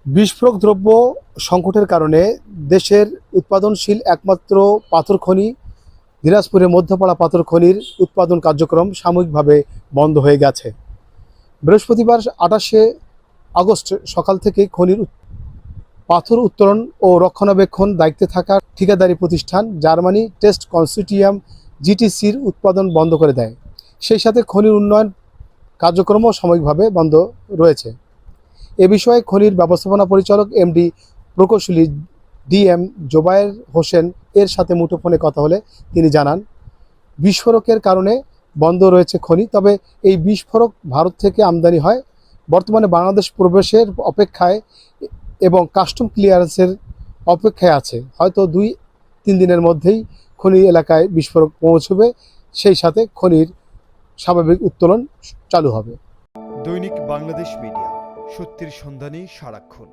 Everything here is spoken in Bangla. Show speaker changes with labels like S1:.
S1: বিস্ফোরক দ্রব্য সংকটের কারণে দেশের উৎপাদনশীল একমাত্র পাথর খনি দিনাজপুরের মধ্যপাড়া পাথর খনির উৎপাদন কার্যক্রম সাময়িকভাবে বন্ধ হয়ে গেছে। বৃহস্পতিবার 28 আগস্ট সকাল থেকে খনির পাথর উত্তোলন ও রক্ষণাবেক্ষণ দায়িত্বে থাকা ঠিকাদারি প্রতিষ্ঠান জার্মানি টেস্ট কনসোর্টিয়াম জিটিসির উৎপাদন বন্ধ করে দেয়। সেই সাথে খনির উন্নয়ন কার্যক্রমও সাময়িকভাবে বন্ধ রয়েছে। এ বিষয়ে খনির ব্যবস্থাপনা পরিচালক এমডি প্রকৌশলী ডিএম জোবায়ের হোসেন এর সাথে মুঠোফোনে কথা হলে তিনি জানান, বিস্ফোরকের কারণে বন্ধ রয়েছে খনি, তবে এই বিস্ফোরক ভারত থেকে আমদানি হয়। বর্তমানে বাংলাদেশ প্রবেশের অপেক্ষায় এবং কাস্টম ক্লিয়ারেন্সের অপেক্ষায় আছে। হয়তো 2-3 দিনের মধ্যেই খনি এলাকায় বিস্ফোরক পৌঁছবে, সেই সাথে খনির স্বাভাবিক উত্তোলন চালু হবে।
S2: দৈনিক বাংলাদেশ মিডিয়া, সত্যের সন্ধানে সারাক্ষণ।